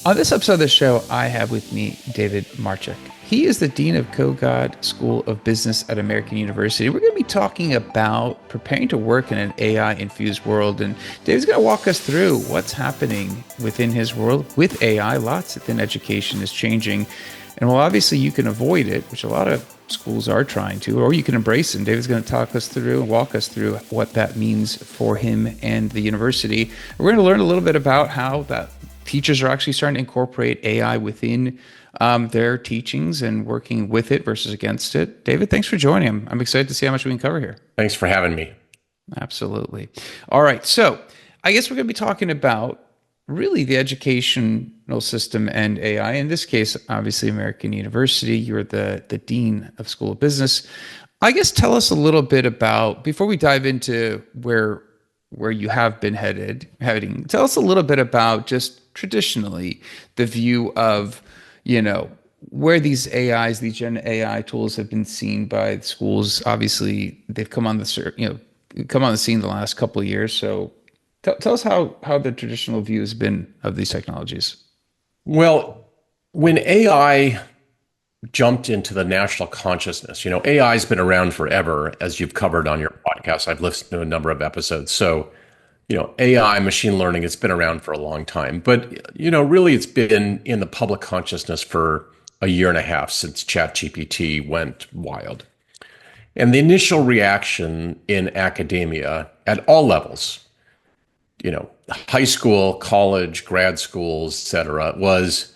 On this episode of the show, I have with me David Marchick. He is the Dean of Kogod School of Business at American University. We're going to be talking about preparing to work in an AI-infused world. And David's going to walk us through what's happening within his world with AI. Lots within education is changing. And while obviously you can avoid it, which a lot of schools are trying to, or you can embrace it. David's going to talk us through and walk us through what that means for him and the university. We're going to learn a little bit about how that teachers are actually starting to incorporate AI within their teachings and working with it versus against it. David, thanks for joining him. I'm excited to see how much we can cover here. Thanks for having me. Absolutely. All right. So I guess we're going to be talking about really the educational system and AI. In this case, obviously, American University. You're the Dean of School of Business. I guess tell us a little bit about, before we dive into where you have been heading, tell us a little bit about just traditionally the view of, where these AIs, these Gen AI tools have been seen by the schools. Obviously, they've come on the scene the last couple of years. So tell us how the traditional view has been of these technologies. Well, when AI jumped into the national consciousness, AI has been around forever, as you've covered on your podcast. I've listened to a number of episodes. So, AI, machine learning, it's been around for a long time. But, really it's been in the public consciousness for a year and a half since ChatGPT went wild. And the initial reaction in academia at all levels, high school, college, grad schools, et cetera, was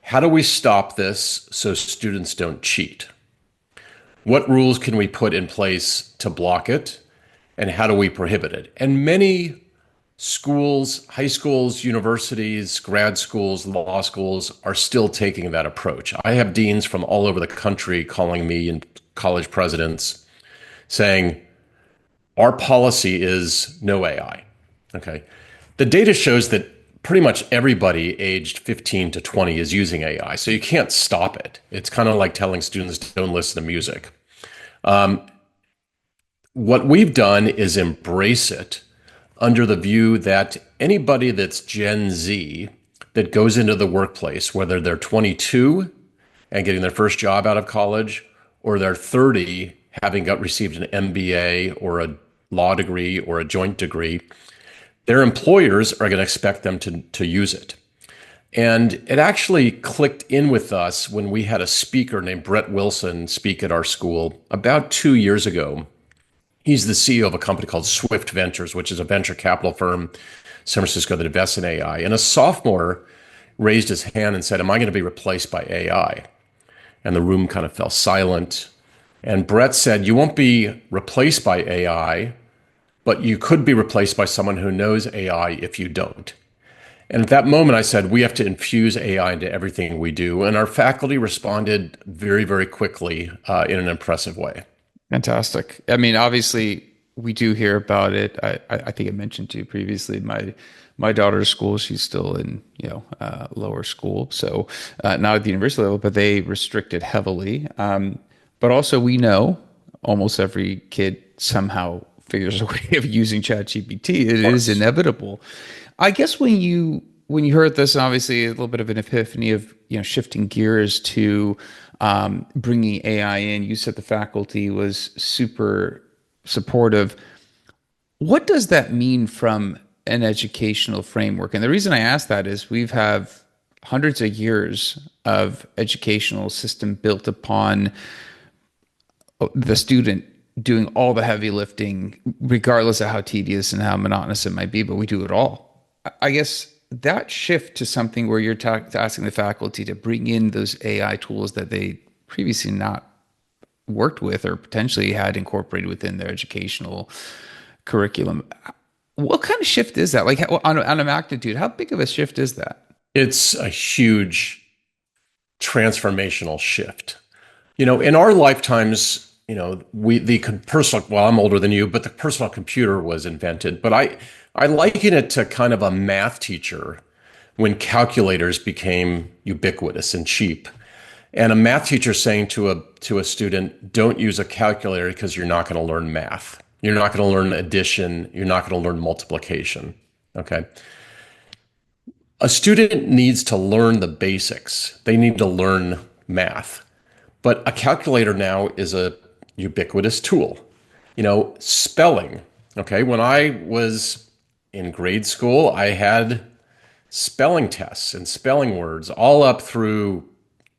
how do we stop this so students don't cheat? What rules can we put in place to block it? And how do we prohibit it? And many schools, high schools, universities, grad schools, law schools are still taking that approach. I have deans from all over the country calling me and college presidents saying, our policy is no AI. Okay. The data shows that pretty much everybody aged 15 to 20 is using AI. So you can't stop it. It's kind of like telling students don't listen to music. What we've done is embrace it under the view that anybody that's Gen Z that goes into the workplace, whether they're 22 and getting their first job out of college, or they're 30 having received an MBA or a law degree or a joint degree, their employers are going to expect them to use it. And it actually clicked in with us when we had a speaker named Brett Wilson speak at our school about 2 years ago. He's the CEO of a company called Swift Ventures, which is a venture capital firm in San Francisco that invests in AI. And a sophomore raised his hand and said, am I going to be replaced by AI? And the room kind of fell silent. And Brett said, you won't be replaced by AI, but you could be replaced by someone who knows AI if you don't. And at that moment, I said, we have to infuse AI into everything we do. And our faculty responded very, very quickly in an impressive way. Fantastic. I mean, obviously, we do hear about it. I think I mentioned to you previously, my daughter's school, she's still in, lower school. So not at the university level, but they restrict it heavily. But also we know almost every kid somehow figures a way of using ChatGPT. It is inevitable. I guess when you heard this, and obviously a little bit of an epiphany of shifting gears to bringing AI in, you said the faculty was super supportive. What does that mean from an educational framework? And the reason I ask that is we've have hundreds of years of educational system built upon the student doing all the heavy lifting, regardless of how tedious and how monotonous it might be, but we do it all. I guess that shift to something where you're asking the faculty to bring in those AI tools that they previously not worked with or potentially had incorporated within their educational curriculum. What kind of shift is that? Like on a magnitude, how big of a shift is that? It's a huge transformational shift. In our lifetimes, I'm older than you, but the personal computer was invented. But I liken it to kind of a math teacher when calculators became ubiquitous and cheap. And a math teacher saying to a student, don't use a calculator because you're not going to learn math. You're not going to learn addition. You're not going to learn multiplication. Okay. A student needs to learn the basics. They need to learn math. But a calculator now is a ubiquitous tool. Spelling. Okay, when I was in grade school, I had spelling tests and spelling words all up through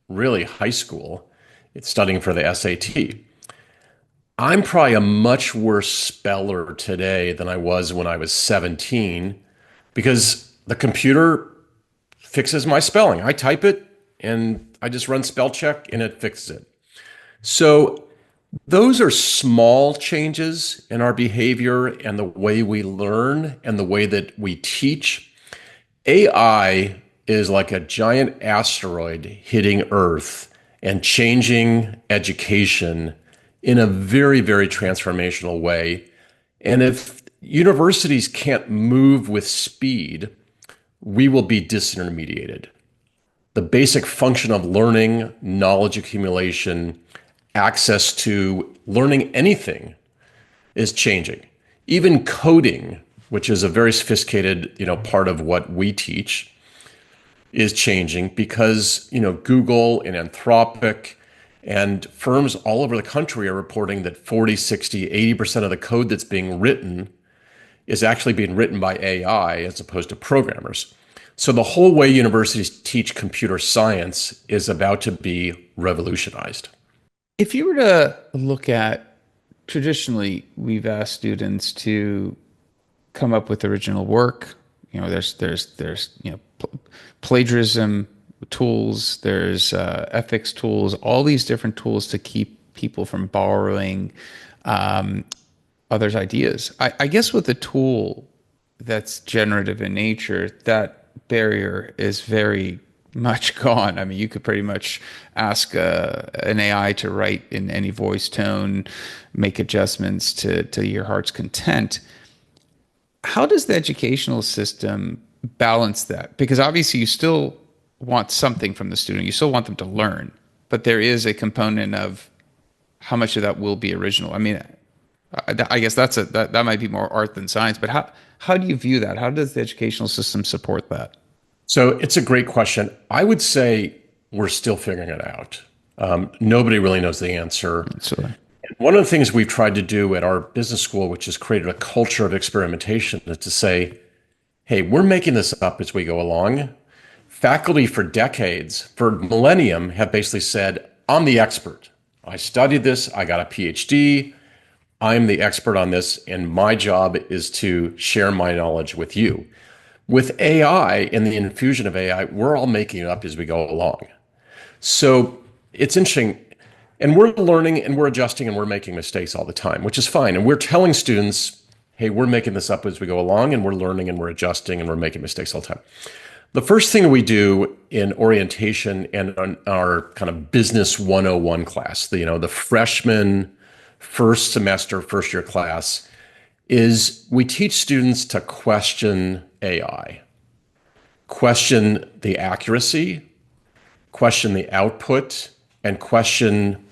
really high school. It's studying for the SAT. I'm probably a much worse speller today than I was when I was 17 because the computer fixes my spelling. I type it and I just run spell check and it fixes it. So those are small changes in our behavior and the way we learn and the way that we teach. AI is like a giant asteroid hitting Earth and changing education in a very, very transformational way. And if universities can't move with speed, we will be disintermediated. The basic function of learning, knowledge accumulation, access to learning anything is changing. Even coding, which is a very sophisticated, part of what we teach, is changing because, Google and Anthropic and firms all over the country are reporting that 40, 60, 80% of the code that's being written is actually being written by AI as opposed to programmers. So the whole way universities teach computer science is about to be revolutionized. If you were to look at traditionally, we've asked students to come up with original work. There's plagiarism tools, there's ethics tools, all these different tools to keep people from borrowing others' ideas. I guess with a tool that's generative in nature, that barrier is very much gone. I mean, you could pretty much ask an AI to write in any voice tone, make adjustments to your heart's content. How does the educational system balance that? Because obviously you still want something from the student. You still want them to learn, but there is a component of how much of that will be original. I mean, I guess that might be more art than science, but how do you view that? How does the educational system support that? So it's a great question. I would say we're still figuring it out. Nobody really knows the answer. Absolutely. One of the things we've tried to do at our business school, which has created a culture of experimentation, is to say, hey, we're making this up as we go along. Faculty for decades, for millennium, have basically said, I'm the expert. I studied this, I got a PhD, I'm the expert on this, and my job is to share my knowledge with you. With AI and the infusion of AI, we're all making it up as we go along. So it's interesting. And we're learning and we're adjusting and we're making mistakes all the time, which is fine. And we're telling students, hey, we're making this up as we go along and we're learning and we're adjusting and we're making mistakes all the time. The first thing we do in orientation and on our kind of business 101 class, the freshman first semester, first year class, is we teach students to question AI, question the accuracy, question the output, and question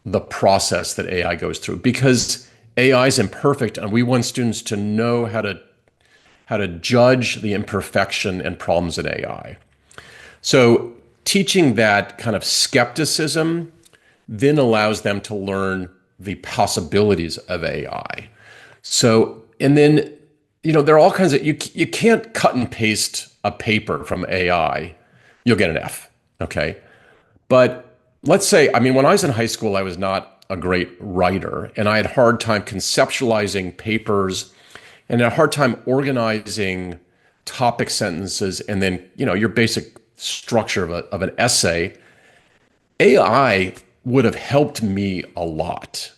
the process that AI goes through, because AI is imperfect and we want students to know how to judge the imperfection and problems in AI. So teaching that kind of skepticism then allows them to learn the possibilities of AI. So, and then, there are all kinds of, you can't cut and paste a paper from AI. You'll get an F, okay? But let's say, when I was in high school, I was not a great writer and I had a hard time conceptualizing papers and a hard time organizing topic sentences and then, your basic structure of an essay. AI would have helped me a lot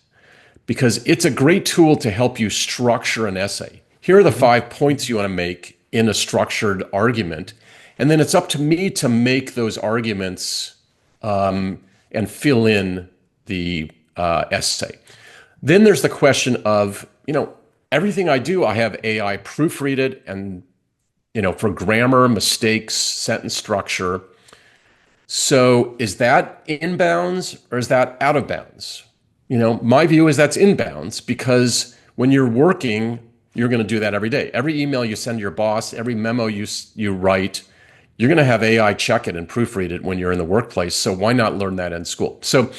because it's a great tool to help you structure an essay. Here are the 5 points you want to make in a structured argument. And then it's up to me to make those arguments and fill in the essay. Then there's the question of, everything I do, I have AI proofread it and, for grammar, mistakes, sentence structure. So is that in bounds or is that out of bounds? My view is that's in bounds because when you're working, you're going to do that every day. Every email you send your boss, every memo you write, you're going to have AI check it and proofread it when you're in the workplace. So why not learn that in school? So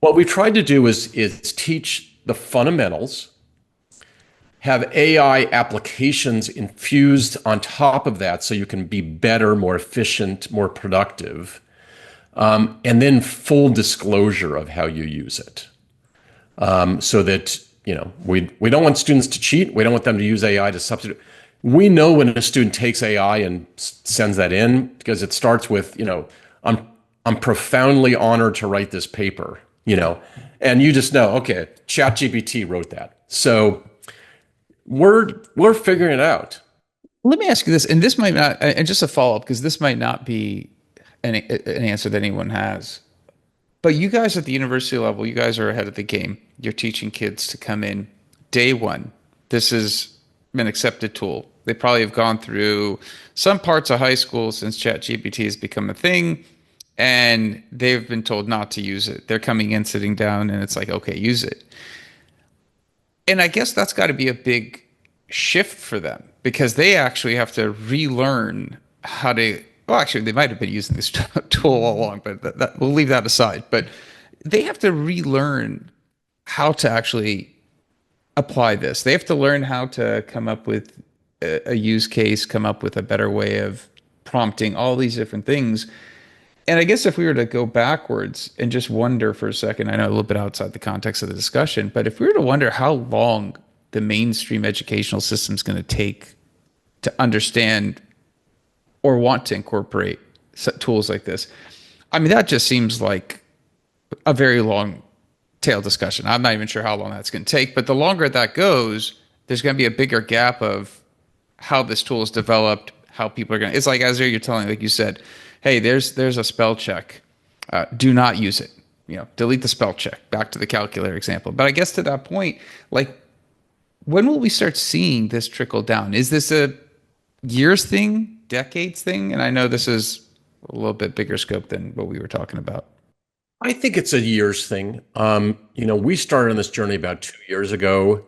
what we tried to do is teach the fundamentals, have AI applications infused on top of that so you can be better, more efficient, more productive, and then full disclosure of how you use it. So that, we don't want students to cheat. We don't want them to use AI to substitute. We know when a student takes AI and sends that in, because it starts with, I'm profoundly honored to write this paper, and you just know, okay, ChatGPT wrote that. So we're figuring it out. Let me ask you this, and this might not, and just a follow up, because this might not be an answer that anyone has. But you guys at the university level, you guys are ahead of the game. You're teaching kids to come in day one. This is an accepted tool. They probably have gone through some parts of high school since ChatGPT has become a thing, and they've been told not to use it. They're coming in, sitting down, and it's like, okay, use it. And I guess that's got to be a big shift for them because they actually have to relearn how to. Well, actually, they might have been using this tool all along, but we'll leave that aside. But they have to relearn how to actually apply this. They have to learn how to come up with a use case, come up with a better way of prompting all these different things. And I guess if we were to go backwards and just wonder for a second, I know a little bit outside the context of the discussion, but if we were to wonder how long the mainstream educational system is going to take to understand or want to incorporate tools like this, I mean, that just seems like a very long tail discussion. I'm not even sure how long that's going to take, but the longer that goes, there's going to be a bigger gap of how this tool is developed, how people are going to, it's like, as you're telling, like you said, hey, there's a spell check. Do not use it. Delete the spell check. Back to the calculator example. But I guess to that point, like, when will we start seeing this trickle down? Is this a years thing, decades thing? And I know this is a little bit bigger scope than what we were talking about. I think it's a years thing. We started on this journey about 2 years ago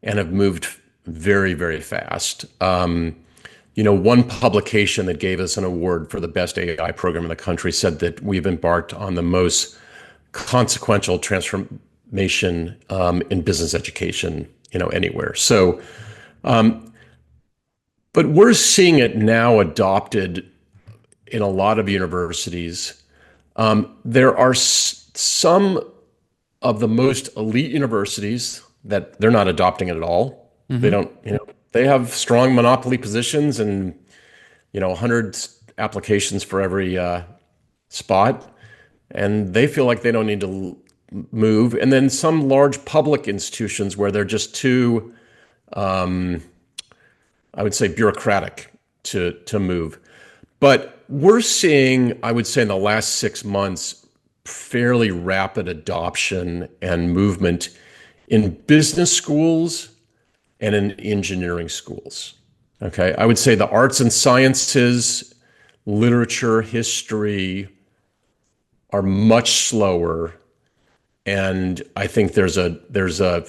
and have moved very, very fast. One publication that gave us an award for the best AI program in the country said that we've embarked on the most consequential transformation in business education, anywhere. So, but we're seeing it now adopted in a lot of universities. There are some of the most elite universities that they're not adopting it at all. Mm-hmm. They don't, they have strong monopoly positions and, 100 applications for every spot. And they feel like they don't need to move. And then some large public institutions where they're just too, I would say, bureaucratic to move. But we're seeing, I would say in the last 6 months, fairly rapid adoption and movement in business schools and in engineering schools. Okay, I would say the arts and sciences, literature, history are much slower, and I think there's a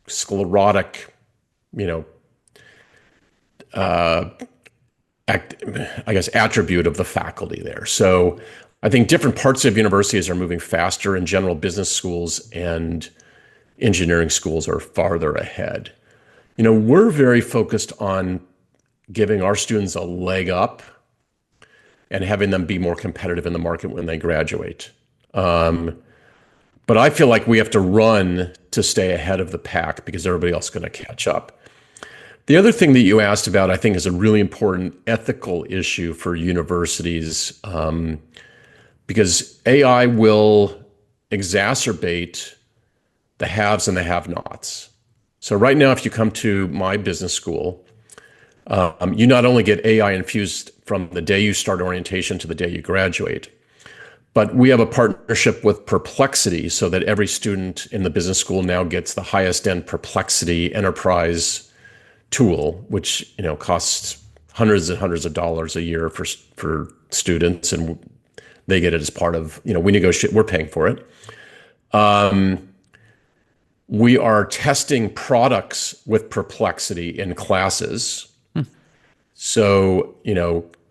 sclerotic, attribute of the faculty there. So I think different parts of universities are moving faster. In general, business schools and engineering schools are farther ahead. We're very focused on giving our students a leg up and having them be more competitive in the market when they graduate. But I feel like we have to run to stay ahead of the pack because everybody else is going to catch up. The other thing that you asked about, I think, is a really important ethical issue for universities, because AI will exacerbate the haves and the have-nots. So right now, if you come to my business school, you not only get AI infused from the day you start orientation to the day you graduate, but we have a partnership with Perplexity so that every student in the business school now gets the highest end Perplexity enterprise tool, which costs hundreds and hundreds of dollars a year for students, and they get it as part of we negotiate. We're paying for it. We are testing products with Perplexity in classes. So,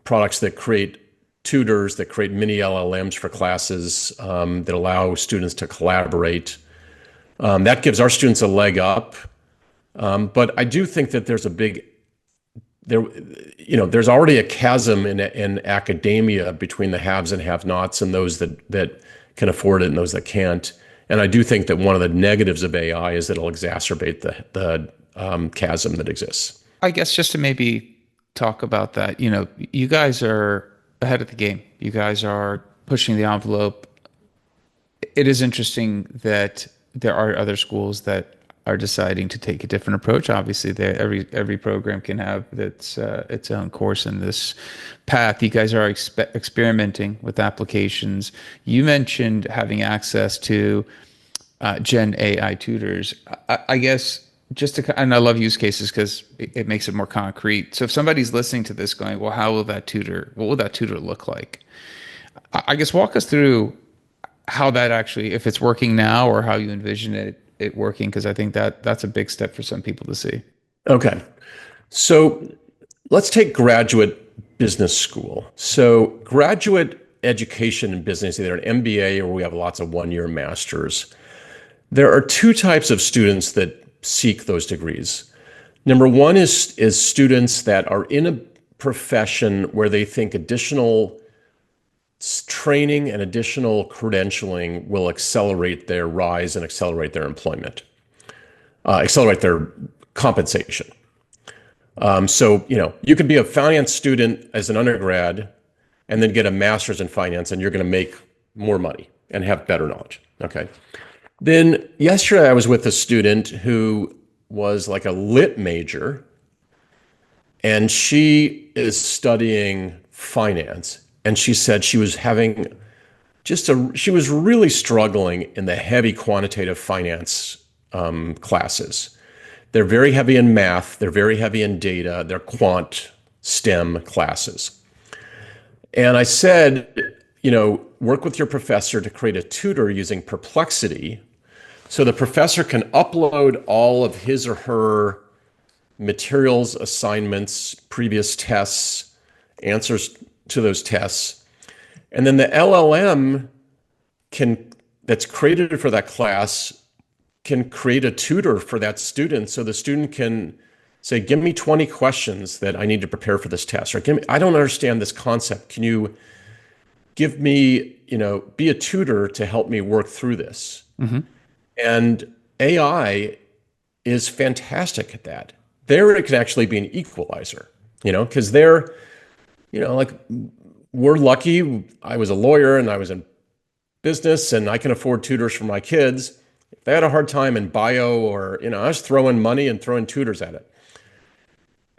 products that create tutors that create mini LLMs for classes that allow students to collaborate. That gives our students a leg up. But I do think that there's a big there, there's already a chasm in academia between the haves and have-nots and those that can afford it and those that can't. And I do think that one of the negatives of AI is that it'll exacerbate the chasm that exists. I guess just to maybe talk about that, you guys are ahead of the game. You guys are pushing the envelope. It is interesting that there are other schools that are deciding to take a different approach. Obviously, every program can have its own course in this path. You guys are experimenting with applications. You mentioned having access to Gen AI tutors. I guess and I love use cases because it makes it more concrete. So if somebody's listening to this going, well, what will that tutor look like? I guess walk us through how that actually, if it's working now or how you envision it working, because I think that's a big step for some people to see. Okay. So let's take graduate business school. So graduate education in business, either an MBA or we have lots of one-year masters. There are two types of students that seek those degrees. Number one is students that are in a profession where they think additional training and additional credentialing will accelerate their rise and accelerate their employment, accelerate their compensation. So, you could be a finance student as an undergrad and then get a master's in finance and you're going to make more money and have better knowledge. Okay. Then yesterday I was with a student who was like a lit major and she is studying finance. And she said she was having she was really struggling in the heavy quantitative finance classes. They're very heavy in math. They're very heavy in data. They're quant STEM classes. And I said, work with your professor to create a tutor using Perplexity so the professor can upload all of his or her materials, assignments, previous tests, answers to those tests. And then the LLM that's created for that class can create a tutor for that student. So the student can say, give me 20 questions that I need to prepare for this test. Or I don't understand this concept. Can you give me, be a tutor to help me work through this? Mm-hmm. And AI is fantastic at that. There it can actually be an equalizer, because like we're lucky. I was a lawyer and I was in business and I can afford tutors for my kids. If they had a hard time in bio or, I was throwing money and throwing tutors at it.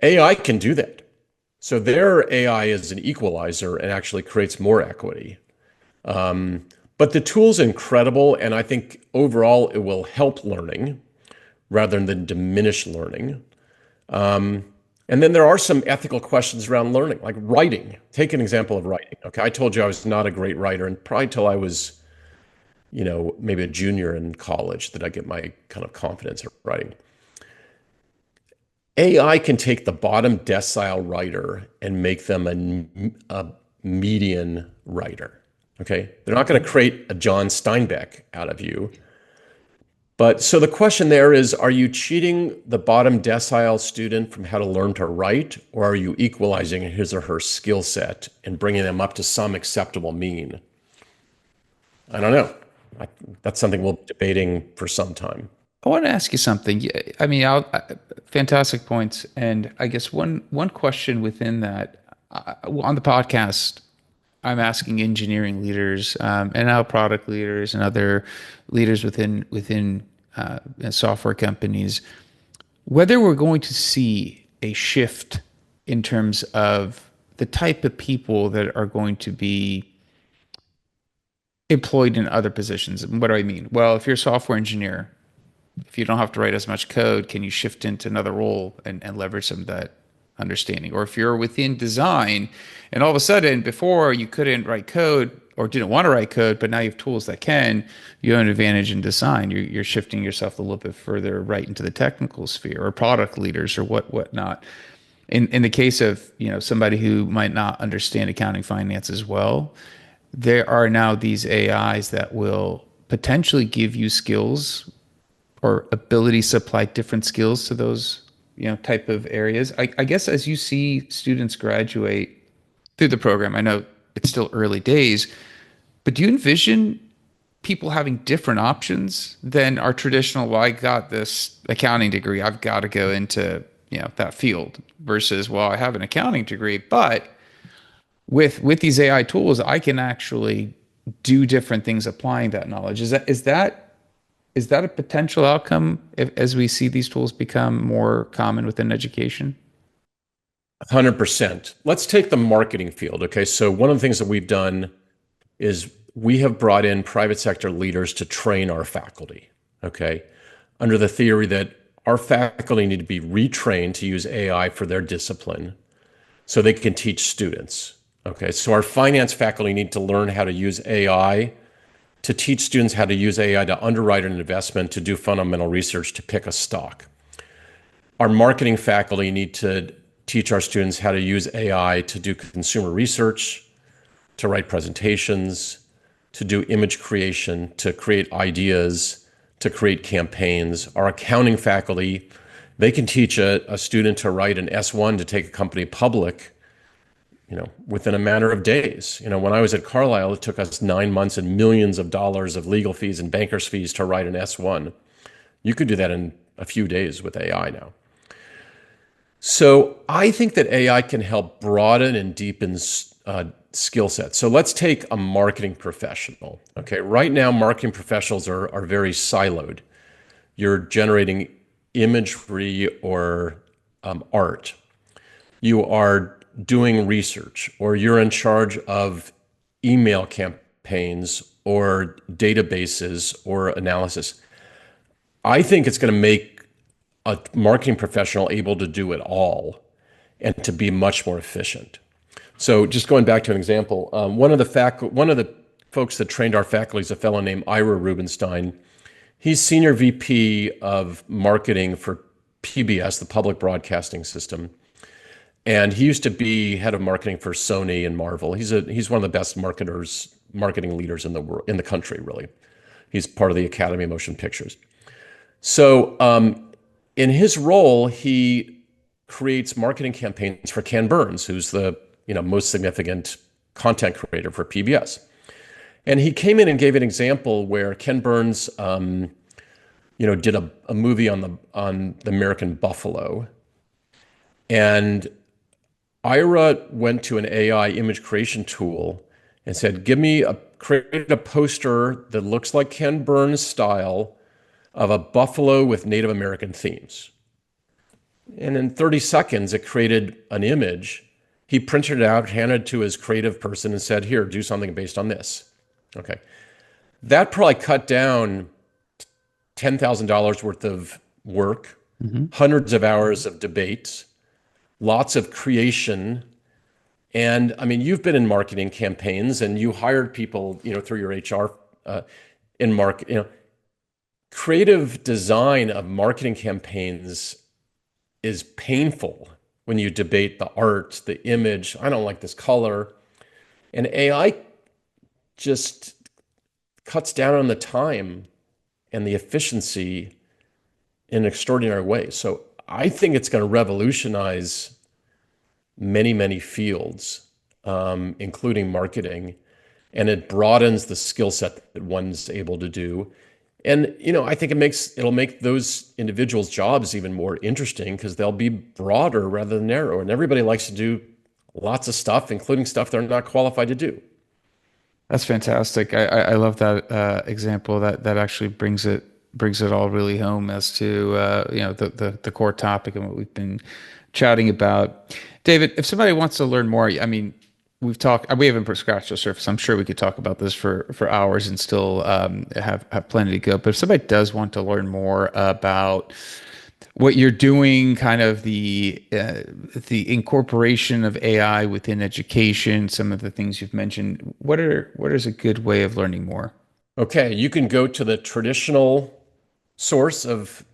AI can do that. So their AI is an equalizer and actually creates more equity. But the tool's incredible. And I think overall it will help learning rather than diminish learning. And then there are some ethical questions around learning, like writing. Take an example of writing. Okay, I told you I was not a great writer, and probably till I was, maybe a junior in college did I get my kind of confidence in writing. AI can take the bottom decile writer and make them a median writer. Okay, they're not going to create a John Steinbeck out of you. But so the question there is, are you cheating the bottom decile student from how to learn to write, or are you equalizing his or her skill set and bringing them up to some acceptable mean? I don't know. That's something we'll be debating for some time. I want to ask you something. I mean, fantastic points. And I guess one question within that, on the podcast, I'm asking engineering leaders and now product leaders and other leaders within software companies whether we're going to see a shift in terms of the type of people that are going to be employed in other positions. And what do I mean? Well, if you're a software engineer, if you don't have to write as much code, can you shift into another role and leverage some of that understanding? Or if you're within design and all of a sudden before you couldn't write code or didn't want to write code, but now you have tools that can, you have an advantage in design. You're shifting yourself a little bit further right into the technical sphere or product leaders or whatnot. in the case of, somebody who might not understand accounting finance as well, there are now these AIs that will potentially give you skills or abilities to apply different skills to those, type of areas. I guess as you see students graduate through the program, I know it's still early days, but do you envision people having different options than our traditional, well, I got this accounting degree, I've got to go into, that field versus, well, I have an accounting degree, but with these AI tools, I can actually do different things applying that knowledge. Is that a potential outcome as we see these tools become more common within education? 100%. Let's take the marketing field. Okay. So one of the things that we've done is we have brought in private sector leaders to train our faculty. Okay. Under the theory that our faculty need to be retrained to use AI for their discipline so they can teach students. Okay. So our finance faculty need to learn how to use AI to teach students how to use AI to underwrite an investment, to do fundamental research, to pick a stock. Our marketing faculty need to teach our students how to use AI to do consumer research, to write presentations, to do image creation, to create ideas, to create campaigns. Our accounting faculty, they can teach a student to write an S1 to take a company public, within a matter of days. When I was at Carlisle, it took us 9 months and millions of dollars of legal fees and bankers' fees to write an S1. You could do that in a few days with AI now. So I think that AI can help broaden and deepen skill sets. So let's take a marketing professional. Okay, right now, marketing professionals are very siloed. You're generating imagery or art. You are doing research, or you're in charge of email campaigns or databases or analysis. I think it's going to make a marketing professional able to do it all and to be much more efficient. So just going back to an example, one of the folks that trained our faculty is a fellow named Ira Rubenstein. He's senior VP of marketing for PBS, the public broadcasting system. And he used to be head of marketing for Sony and Marvel. He's one of the best marketing leaders in the world, in the country, really. He's part of the Academy of Motion Pictures. So in his role, he creates marketing campaigns for Ken Burns, who's the most significant content creator for PBS. And he came in and gave an example where Ken Burns, did a movie on the American buffalo, and Ira went to an AI image creation tool and said, create a poster that looks like Ken Burns' style of a buffalo with Native American themes. And in 30 seconds, it created an image. He printed it out, handed it to his creative person and said, here, do something based on this. Okay. That probably cut down $10,000 worth of work, hundreds of hours of debates, lots of creation. And I mean, you've been in marketing campaigns and you hired people, through your HR in market, creative design of marketing campaigns is painful when you debate the art, the image. I don't like this color. And AI just cuts down on the time and the efficiency in an extraordinary way. So I think it's going to revolutionize many, many fields, including marketing, and it broadens the skill set that one's able to do. And, I think it'll make those individuals' jobs even more interesting because they'll be broader rather than narrow. And everybody likes to do lots of stuff, including stuff they're not qualified to do. That's fantastic. I love that example. That actually brings it all really home as to the core topic and what we've been chatting about. David, if somebody wants to learn more, I mean, we haven't scratched the surface. I'm sure we could talk about this for hours and still have plenty to go. But if somebody does want to learn more about what you're doing, kind of the incorporation of AI within education, some of the things you've mentioned, what is a good way of learning more? Okay, you can go to the traditional source of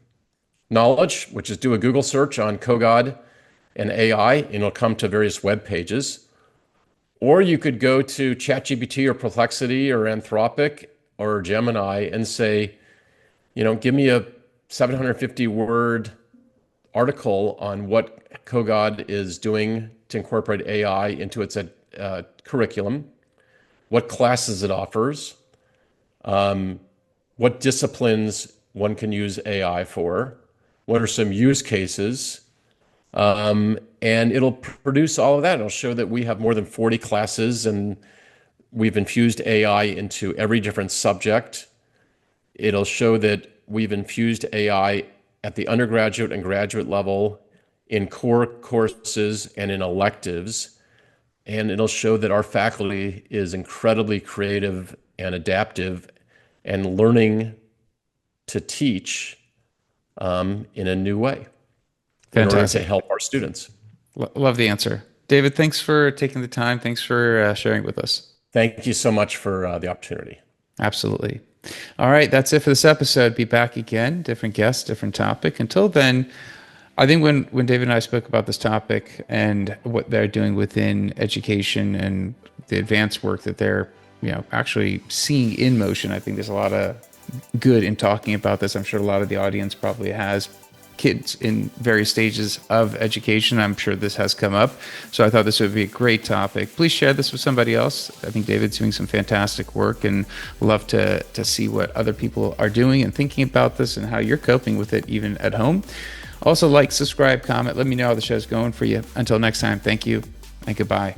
knowledge, which is do a Google search on Kogod an AI and it'll come to various web pages. Or you could go to ChatGPT or Perplexity or Anthropic or Gemini and say, give me a 750 word article on what Kogod is doing to incorporate AI into its curriculum, what classes it offers, what disciplines one can use AI for, what are some use cases, and it'll produce all of that. It'll show that we have more than 40 classes and we've infused AI into every different subject. It'll show that we've infused AI at the undergraduate and graduate level in core courses and in electives. And it'll show that our faculty is incredibly creative and adaptive and learning to teach in a new way in order to Fantastic. help our students. Love the answer. David, thanks for taking the time. Thanks for sharing with us. Thank you so much for the opportunity. Absolutely. All right, that's it for this episode. Be back again, different guest, different topic. Until then, I think when David and I spoke about this topic and what they're doing within education and the advanced work that they're, actually seeing in motion, I think there's a lot of good in talking about this. I'm sure a lot of the audience probably has kids in various stages of education. I'm sure this has come up. So I thought this would be a great topic. Please share this with somebody else. I think David's doing some fantastic work and love to see what other people are doing and thinking about this and how you're coping with it even at home. Also, like, subscribe, comment. Let me know how the show's going for you. Until next time, thank you and goodbye.